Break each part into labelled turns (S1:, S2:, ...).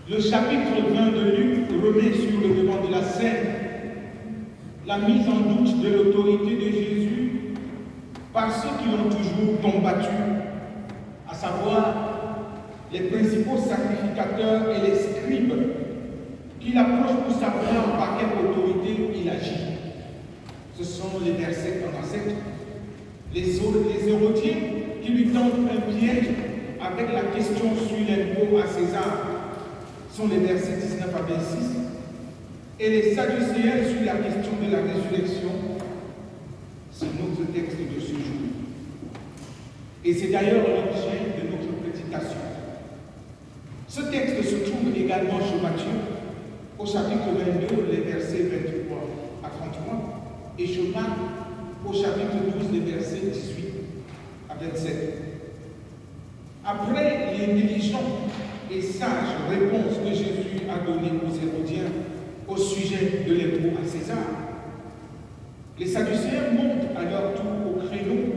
S1: Le chapitre 20 de Luc remet sur le devant de la scène la mise en doute de l'autorité de Jésus par ceux qui l'ont toujours combattu, à savoir les principaux sacrificateurs et les scribes qui l'approchent pour savoir par quelle autorité il agit. Ce sont les versets 37. Les hérodiens qui lui tentent un piège avec la question sur l'impôt à César sont les versets 19 à 26. Et les Sadducéens sur la question de la résurrection, c'est notre texte de ce jour. Et c'est d'ailleurs l'objet de notre prédication. Ce texte se trouve également chez Matthieu, au chapitre 22, les versets 23 à 33, et chez Marc, au chapitre 12, les versets 18 à 27. Après les diligentes et sages réponses que Jésus a données aux Hérodiens au sujet de l'impôt à César, les Sadducéens montent à leur tour au créneau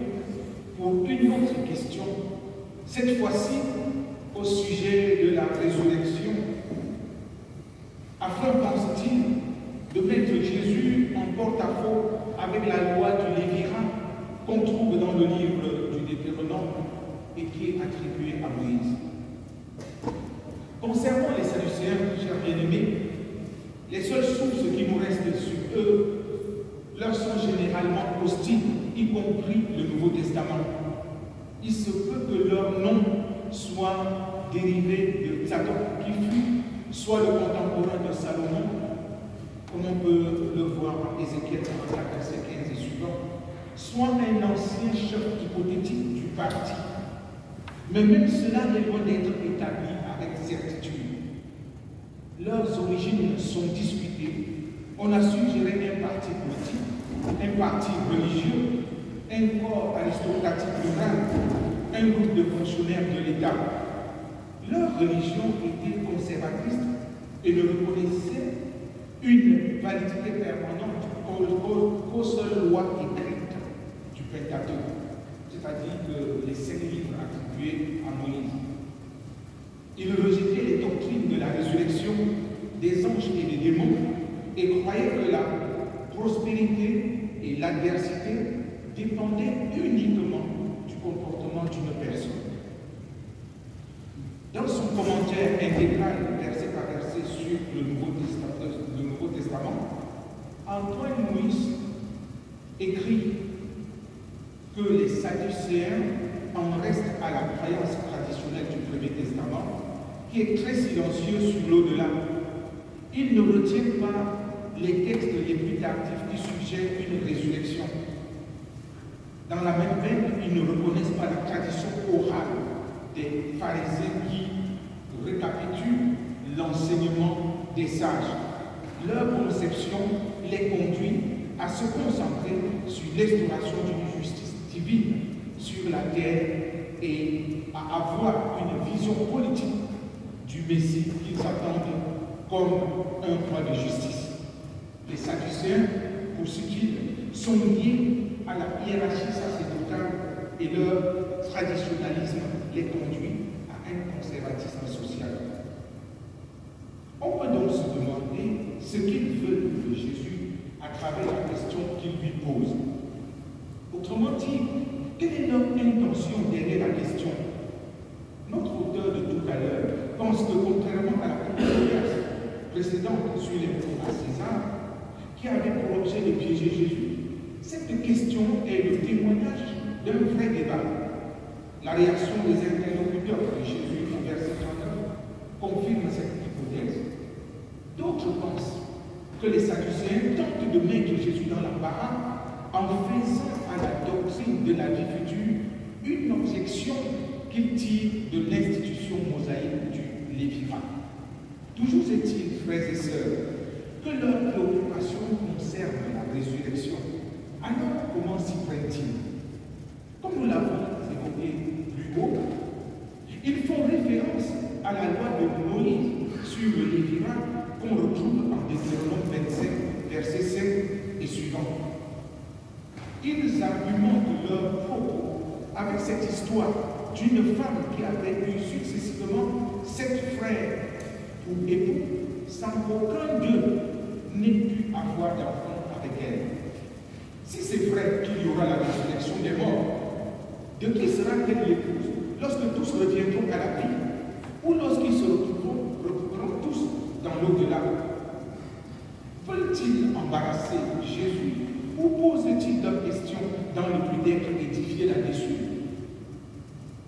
S1: pour une autre question, cette fois-ci au sujet de la résurrection, afin, pense-t-il, de mettre Jésus en porte-à-faux avec la loi du Lévirin qu'on trouve dans le livre du Deutéronome et qui est attribuée à Moïse. Concernant les Sadducéens, chers bien-aimés, les seules sources qui nous restent sur eux leur sont généralement hostiles, y compris le Nouveau Testament. Il se peut que leur nom soit dérivé de Zadok, qui fut soit le contemporain de Salomon, comme on peut le voir en Ézéchiel 34, verset 15 et suivant, soit un ancien chef hypothétique du parti. Mais même cela est loin d'être établi avec certitude. Leurs origines sont discutées. On a suggéré un parti politique, un parti religieux, un corps aristocratique rural, un groupe de fonctionnaires de l'État. Leur religion était conservatrice et ne reconnaissait une validité permanente qu'aux seules lois écrites du Pentateuque, c'est-à-dire que les 5 livres attribués à Moïse. Ils rejetaient les doctrines de la résurrection des anges et des démons et croyaient que la prospérité et l'adversité dépendaient uniquement du comportement d'une personne. Dans son commentaire intégral, verset par verset, sur le Nouveau Testament, Antoine Moïse écrit que les Sadducéens en restent à la croyance traditionnelle du Premier Testament, qui est très silencieux sur l'au-delà. Ils ne retiennent pas les textes les plus tardifs qui suggèrent une résurrection. Dans la même veine, ils ne reconnaissent pas la tradition orale des pharisiens qui récapitulent l'enseignement des sages. Leur conception les conduit à se concentrer sur l'instauration d'une justice divine sur la terre et à avoir une vision politique du Messie qu'ils attendent comme un roi de justice. Les Sadducéens, poursuit-il, sont liés à la hiérarchie sacerdotale et leur traditionnalisme les conduit à un conservatisme social. On peut donc se demander ce qu'ils veulent de Jésus à travers la question qu'ils lui posent. Autrement dit, quelle est leur intention derrière la question? Notre auteur de tout à l'heure pense que, contrairement à la controverse précédente sur l'impôt à César, qui avait pour objet de piéger Jésus, cette question est le témoignage d'un vrai débat. La réaction des interlocuteurs de Jésus au verset 39 confirme cette hypothèse. D'autres pensent que les Sadducéens tentent de mettre Jésus dans l'embarras en faisant à la doctrine de la vie future une objection qu'ils tirent de l'institution mosaïque du Lévirin. Toujours est-il, frères et sœurs, que leur préoccupation concerne la résurrection. Alors, comment s'y prennent-ils? Comme nous l'avons évoqué plus haut, ils font référence à la loi de Moïse sur le Lévirin qu'on retrouve en Deutéronome 25, verset 5 et suivant. Ils argumentent leur propos avec cette histoire d'une femme qui avait eu successivement 7 frères ou époux, sans qu'aucun d'eux n'ait pu avoir d'enfant avec elle. Si c'est vrai qu'il y aura la résurrection des morts, de qui sera-t-elle l'épouse lorsque tous reviendront à la vie ou lorsqu'ils se retrouveront tous dans l'au-delà? Veulent-ils embarrasser Jésus ou posent-ils leurs questions dans le but d'être édifiés là-dessus?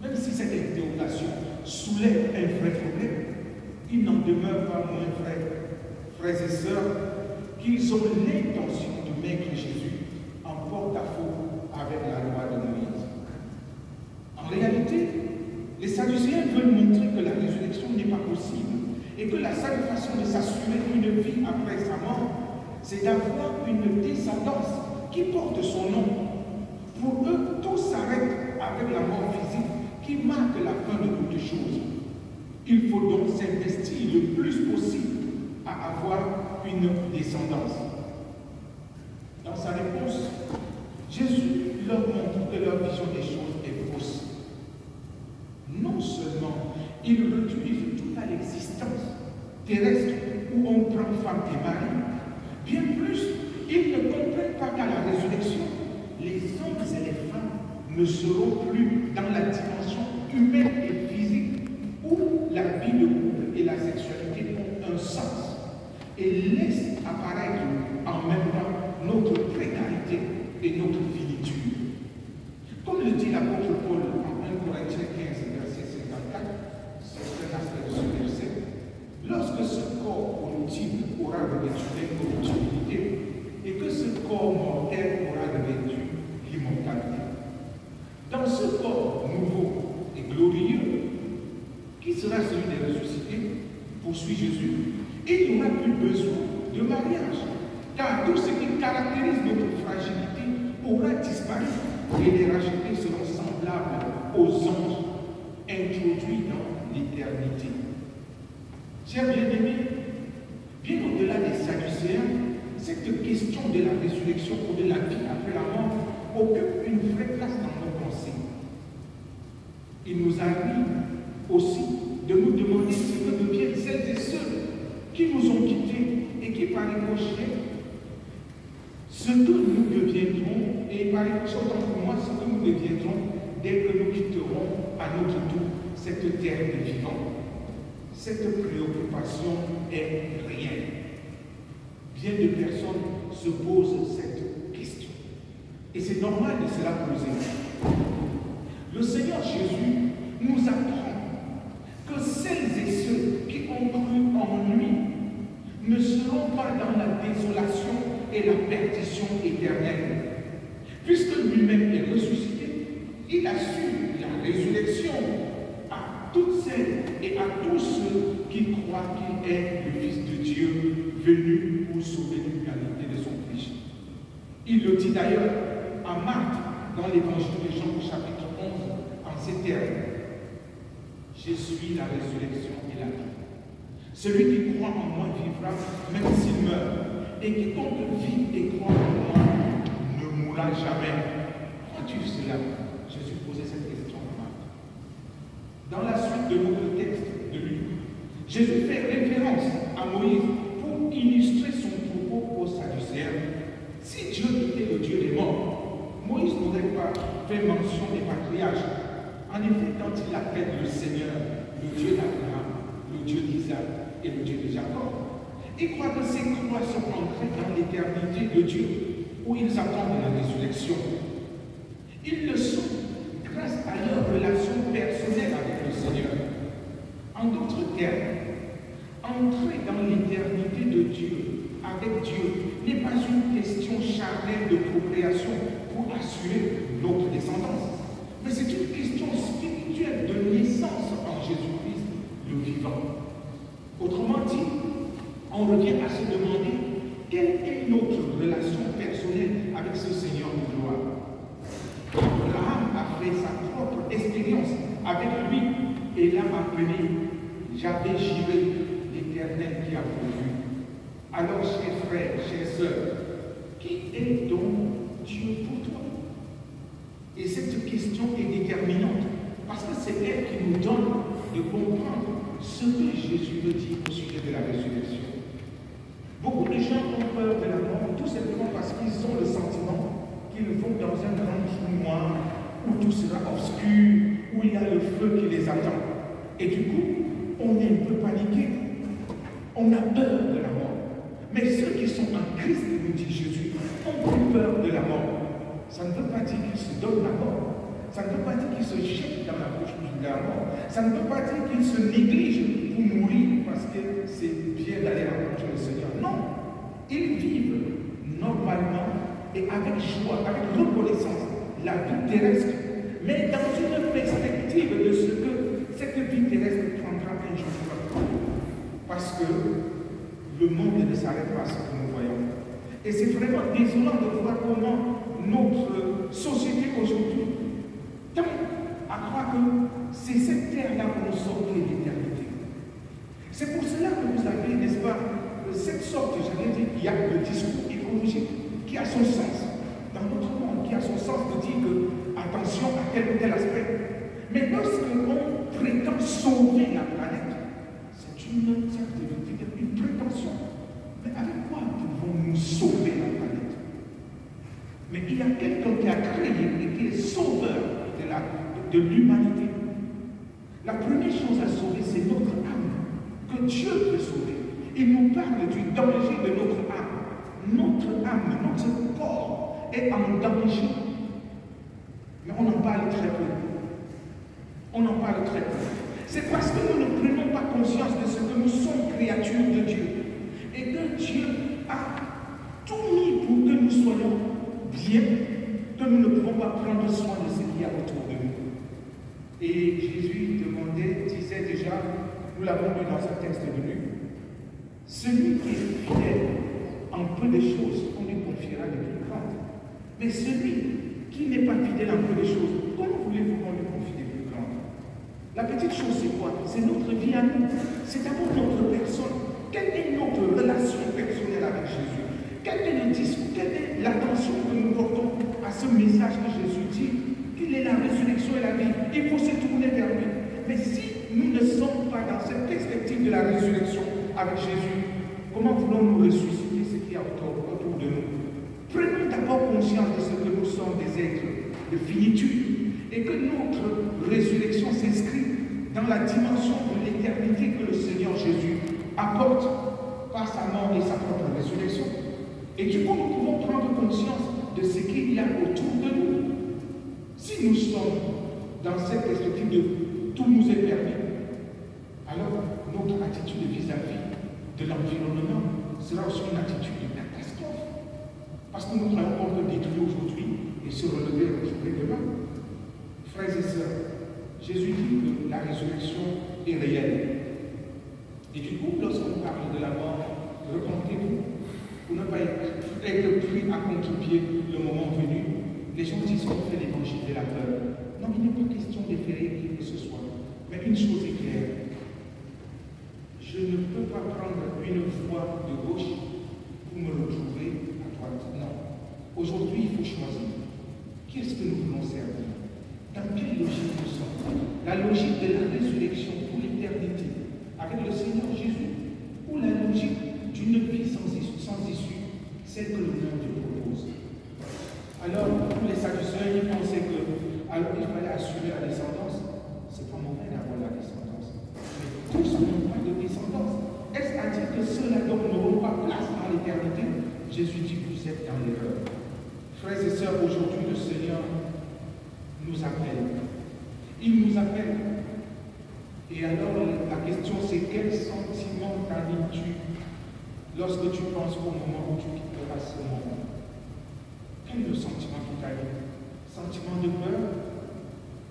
S1: Même si cette interrogation soulève un vrai problème, il n'en demeure pas moins vrai, frères et sœurs, qu'ils ont l'intention de mettre Jésus en porte-à-faux avec la loi de Moïse. En réalité, les Sadducéens veulent montrer que la résurrection n'est pas possible et que la seule façon de s'assurer une vie après sa mort, c'est d'avoir une descendance qui porte son nom. Pour eux, tout s'arrête avec la mort physique qui marque la fin de toutes choses. Il faut donc s'investir le plus possible à avoir une descendance. Dans sa réponse, Jésus leur montre que leur vision des choses est fausse. Non seulement ils réduisent toute à l'existence terrestre où on prend femme et mari, bien plus, ils ne comprennent pas qu'à la résurrection, les hommes et les femmes ne seront plus dans la dimension humaine et physique où la vie de couple et la sexualité ont un sens et laissent apparaître en même temps notre précarité et notre finitude. Comme le dit l'apôtre Paul en 1 Corinthiens 15, verset 54, c'est un aspect de ce verset, lorsque ce corps corruptible aura revêtu l'incorruptibilité et que ce corps mortel aura revêtu l'immortalité. Dans ce corps nouveau et glorieux, qui sera celui des ressuscités, poursuit Jésus, il n'y aura plus besoin de mariage, car tout ce qui caractérise notre fragilité aura disparu et les rachetés seront semblables aux anges introduits dans l'éternité. Chers bien-aimés, bien au-delà des Sadducéens, cette question de la résurrection ou de la vie après la mort occupe une vraie place dans nos pensées. Il nous arrive aussi de nous demander ce que deviennent celles et ceux qui nous ont quittés et qui par ricochet, ce que nous deviendrons, et par ricochet autant pour moi, ce que nous deviendrons dès que nous quitterons à notre tour cette terre des vivants. Cette préoccupation est réelle. Bien de personnes se posent cette question. Et c'est normal de se la poser. Le Seigneur Jésus nous apprend que celles et ceux qui ont cru en lui ne seront pas dans la désolation et la perdition éternelle. Puisque lui-même est ressuscité, il assure la résurrection à toutes celles et à tous ceux qui croient qu'il est le Fils de Dieu venu pour sauver l'humanité de son péché. Il le dit d'ailleurs à Marc dans l'évangile de Jean au chapitre 11 en ces termes. Je suis la résurrection et la vie. Celui qui croit en moi vivra même s'il meurt, et quiconque vit et croit en moi ne mourra jamais. Crois-tu cela? Jésus posait cette question à Marc. Dans la suite de notre texte de Luc, Jésus fait référence à Moïse pour illustrer son propos aux Sadducéens. Si Dieu était le Dieu des morts, Moïse n'aurait pas fait mention des patriarches. En effet, quand il appelle le Seigneur, le Dieu d'Abraham, le Dieu d'Isaac et le Dieu de Jacob, il croit que ces croix sont ancrées dans l'éternité de Dieu, où ils attendent la résurrection. Ils le sont grâce à leur relation personnelle avec le Seigneur. En d'autres termes, entrer dans l'éternité de Dieu, avec Dieu, n'est pas une question charnelle de procréation pour assurer notre descendance, mais c'est une question spirituelle de naissance en Jésus-Christ, le vivant. Autrement dit, on revient à se demander quelle est notre relation personnelle avec ce Seigneur de gloire. Abraham a fait sa propre expérience avec lui et l'a appelé « J'avais juré l'Éternel qui a pourvu ». Alors, chers frères, chères sœurs, qui est donc Dieu pour toi? Et cette question est déterminante parce que c'est elle qui nous donne de comprendre ce que Jésus je veux dire au sujet de la résurrection. Beaucoup de gens ont peur de la mort, tout simplement parce qu'ils ont le sentiment qu'ils vont dans un grand trou noir où tout sera obscur, où il y a le feu qui les attend. Et du coup, on est un peu paniqué. On a peur de la mort. Mais ceux qui sont en Christ, nous dit Jésus, ont plus peur de la mort. Ça ne veut pas dire qu'ils se donnent la mort. Ça ne veut pas dire qu'ils se jettent dans la bouche de la mort. Ça ne veut pas dire qu'ils se négligent pour mourir parce que c'est bien d'aller rencontrer le Seigneur. Non. Ils vivent normalement et avec joie, avec reconnaissance, la vie terrestre, mais dans une perspective de ce que cette vie terrestre prendra un jour. Parce que le monde ne s'arrête pas à ce que nous voyons. Et c'est vraiment désolant de voir comment notre société aujourd'hui tend à croire que c'est cette terre-là qu'on nous sort de l'éternité. C'est pour cela que vous avez, n'est-ce pas, cette sorte, j'allais dire, il y a le discours écologique qui a son sens dans notre monde, qui a son sens de dire que attention à tel ou tel aspect. Mais lorsque l'on prétend sauver la planète, c'est une prétention. Mais avec quoi pouvons-nous sauver la planète? Mais il y a quelqu'un qui a créé et qui est sauveur de l'humanité. La première chose à sauver, c'est notre âme, que Dieu peut sauver. Il nous parle du danger de notre âme. Notre âme, notre corps est en danger. Mais on en parle très peu. On en parle très peu. C'est parce que nous ne prenons pas conscience de ce que nous sommes créatures de Dieu. Et que Dieu a tout mis pour que nous soyons bien, que nous ne pouvons pas prendre soin de ce qu'il y a autour de nous. Et Jésus disait déjà, nous l'avons lu dans ce texte venu, celui qui est fidèle en peu de choses, on lui confiera les plus grandes. Mais celui qui n'est pas fidèle en peu de choses, comment voulez-vous qu'on lui confie les plus grandes? La petite chose, c'est quoi? C'est notre vie à nous. C'est d'abord notre personne. Quelle est notre relation personnelle avec Jésus? Quel est le discours? Quelle est l'attention que nous portons à ce message que Jésus dit? Qu'il est la résurrection et la vie. Il faut se tourner vers lui. Mais si nous ne sommes pas dans cette perspective de la résurrection avec Jésus, comment voulons-nous ressusciter ce qui est autour de nous? Prenons d'abord conscience de ce que nous sommes, des êtres de finitude, et que notre résurrection s'inscrit dans la dimension de l'éternité que le Seigneur Jésus apporte par sa mort et sa propre résurrection. Et du coup, nous pouvons prendre conscience de ce qu'il y a autour de nous. Si nous sommes dans cette perspective de tout nous est permis, alors notre attitude vis-à-vis de l'environnement sera aussi une attitude de catastrophe. Parce que nous croyons qu'on peut détruire aujourd'hui et se relever et retrouver demain. Frères et sœurs, Jésus dit que la résurrection est réelle. Et du coup, lorsqu'on parle de la mort, repentez-vous pour ne pas être pris à contre-pied le moment venu. Les gens disent qu'on fait l'évangile de la peur. Non, il n'est pas question d'effrayer qui que ce soit. Mais une chose est claire. Je ne peux pas prendre une voie de gauche pour me retrouver à droite. Non. Aujourd'hui, il faut choisir. Qu'est-ce que nous voulons servir? Dans quelle logique nous sommes? La logique de la résurrection pour l'éternité avec le Seigneur Jésus, ou la logique d'une vie sans issue, celle que le monde propose. Alors, tous les Sadducéens, ils pensaient que, alors il fallait assurer la descendance. C'est pas mauvais d'avoir la descendance. Mais tous n'ont pas de descendance. Est-ce à dire que ceux-là n'auront pas place dans l'éternité? Jésus dit que vous êtes dans l'erreur. Frères et sœurs, aujourd'hui, le Seigneur nous appelle. Il nous appelle. Et alors, la question, c'est quel sentiment t'animes-tu lorsque tu penses au moment où tu quitteras ce monde? Quel est le sentiment qui t'anime? Sentiment de peur?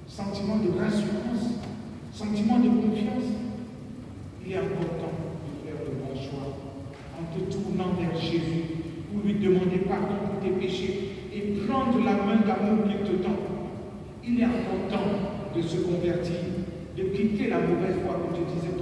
S1: Sentiment de rassurance? Sentiment de confiance? Il est important de faire le bon choix en te tournant vers Jésus pour lui demander pardon pour tes péchés et prendre la main d'amour qu'il te tend. Il est important de se convertir, de quitter la mauvaise voie, comme je disais